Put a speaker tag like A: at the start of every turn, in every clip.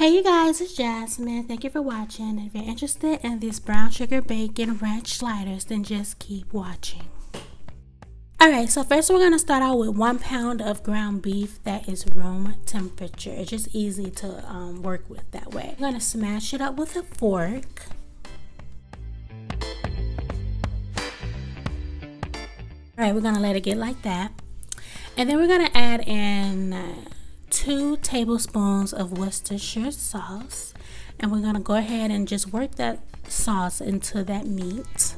A: Hey you guys, it's Jasmine. Thank you for watching. If you're interested in these brown sugar bacon ranch sliders, then just keep watching. Alright, so first we're going to start out with 1 pound of ground beef that is room temperature. It's just easy to work with that way. I'm going to smash it up with a fork. Alright, we're going to let it get like that. And then we're going to add in 2 tablespoons of Worcestershire sauce, and we're going to go ahead and just work that sauce into that meat.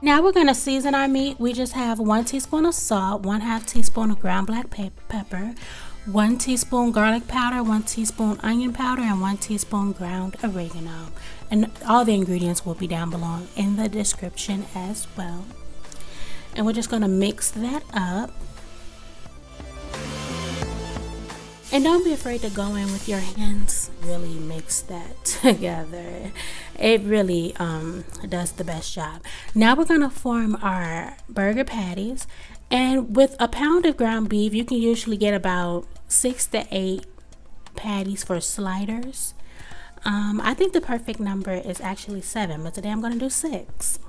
A: Now we're going to season our meat. We just have 1 teaspoon of salt, 1/2 teaspoon of ground black pepper, 1 teaspoon garlic powder, 1 teaspoon onion powder, and 1 teaspoon ground oregano. And all the ingredients will be down below in the description as well. And we're just going to mix that up. And don't be afraid to go in with your hands. Really mix that together. It really does the best job. Now we're going to form our burger patties. And with a pound of ground beef, you can usually get about 6 to 8 patties for sliders. I think the perfect number is actually 7, but today I'm going to do 6.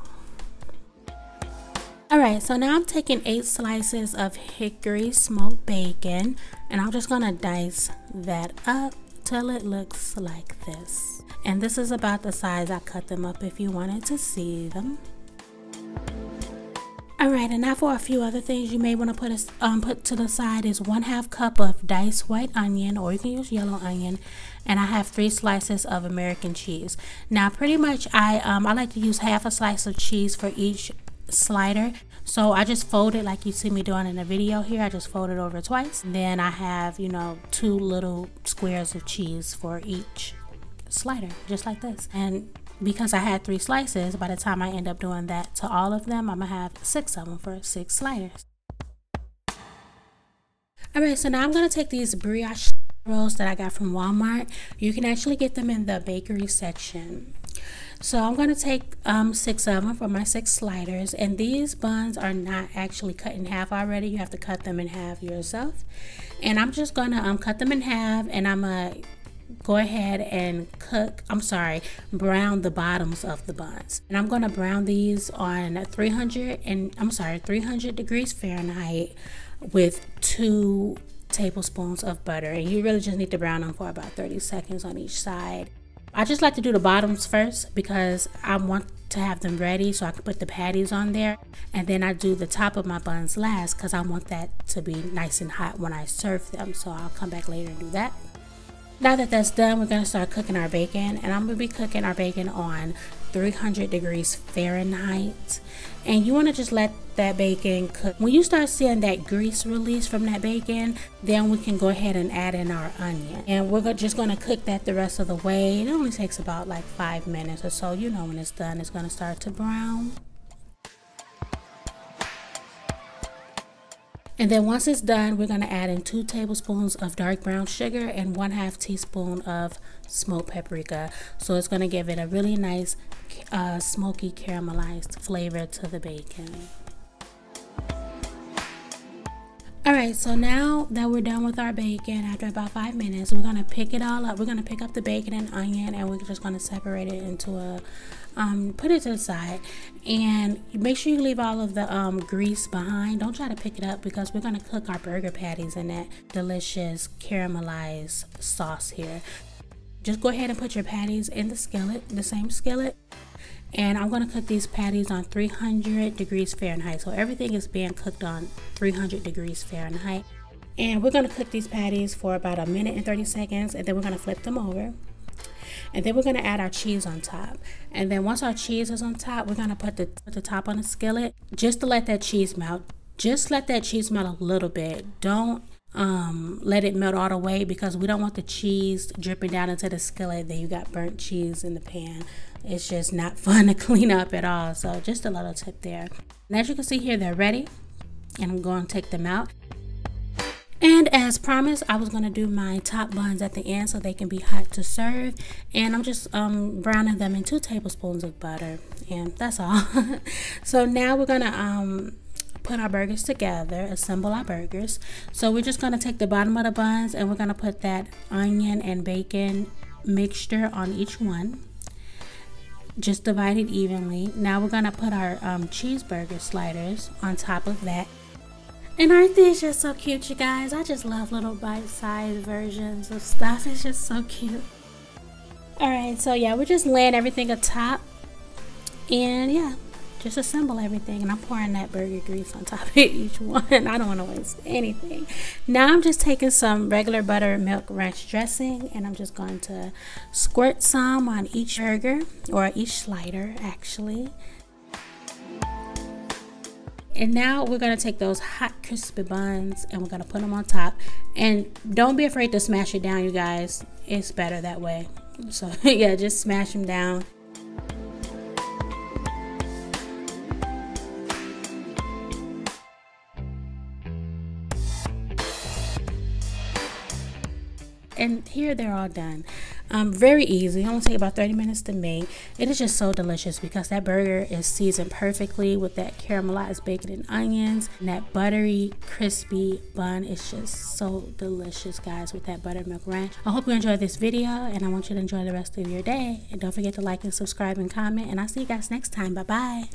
A: Alright, so now I'm taking 8 slices of hickory smoked bacon, and I'm just going to dice that up till it looks like this. And this is about the size I cut them up if you wanted to see them. Alright, and now for a few other things you may want to put to the side is 1/2 cup of diced white onion, or you can use yellow onion, and I have 3 slices of American cheese. Now pretty much I like to use 1/2 slice of cheese for each slider, so I just fold it like you see me doing in the video here. I just fold it over twice, and then I have 2 little squares of cheese for each slider, just like this. And because I had 3 slices, by the time I end up doing that to all of them, I'm gonna have 6 of them for 6 sliders. Alright, so now I'm gonna take these brioche rolls that I got from Walmart. You can actually get them in the bakery section. So I'm going to take 6 of them for my 6 sliders, and these buns are not actually cut in half already. You have to cut them in half yourself. And I'm just going to cut them in half, and I'm going to go ahead and brown the bottoms of the buns. And I'm going to brown these on 300 degrees Fahrenheit with 2 tablespoons of butter. And you really just need to brown them for about 30 seconds on each side. I just like to do the bottoms first because I want to have them ready so I can put the patties on there, and then I do the top of my buns last because I want that to be nice and hot when I serve them. So I'll come back later and do that. Now that that's done, we're going to start cooking our bacon, and I'm going to be cooking our bacon on 300 degrees Fahrenheit. And you want to just let that bacon cook. When you start seeing that grease release from that bacon, then we can go ahead and add in our onion. And we're just going to cook that the rest of the way. It only takes about like 5 minutes or so. When it's done, it's going to start to brown. And then once it's done, we're going to add in 2 tablespoons of dark brown sugar and 1/2 teaspoon of smoked paprika. So it's going to give it a really nice smoky caramelized flavor to the bacon. Alright, so now that we're done with our bacon, after about 5 minutes, we're going to pick it all up. We're going to pick up the bacon and onion, and we're just going to separate it into put it to the side. And make sure you leave all of the grease behind. Don't try to pick it up because we're going to cook our burger patties in that delicious caramelized sauce here. Just go ahead and put your patties in the skillet, the same skillet. And I'm going to cook these patties on 300 degrees Fahrenheit. So everything is being cooked on 300 degrees Fahrenheit. And we're going to cook these patties for about 1 minute and 30 seconds. And then we're going to flip them over. And then we're going to add our cheese on top. And then once our cheese is on top, we're going to put the top on the skillet just to let that cheese melt. Just let that cheese melt a little bit. Don't let it melt all the way because we don't want the cheese dripping down into the skillet. Then you got burnt cheese in the pan. It's just not fun to clean up at all. So just a little tip there. And as you can see here, they're ready. And I'm going to take them out. And as promised, I was going to do my top buns at the end so they can be hot to serve. And I'm just browning them in 2 tablespoons of butter. And that's all. So now we're going to put our burgers together, assemble our burgers. So we're just going to take the bottom of the buns and we're going to put that onion and bacon mixture on each one. Just divide it evenly. Now we're going to put our cheeseburger sliders on top of that. And aren't these just so cute, you guys? I just love little bite-sized versions of stuff. It's just so cute. Alright, so yeah, we're just laying everything atop. And yeah, just assemble everything. And I'm pouring that burger grease on top of each one. I don't want to waste anything. Now I'm just taking some regular buttermilk ranch dressing. And I'm just going to squirt some on each burger. Or each slider, actually. And now we're going to take those hot crispy buns and we're going to put them on top. And don't be afraid to smash it down, you guys. It's better that way. So yeah, just smash them down. And here they're all done. Very easy. It only take about 30 minutes to make. It is just so delicious because that burger is seasoned perfectly with that caramelized bacon and onions. And that buttery, crispy bun is just so delicious, guys, with that buttermilk ranch. I hope you enjoyed this video and I want you to enjoy the rest of your day. And don't forget to like and subscribe and comment. And I'll see you guys next time. Bye-bye.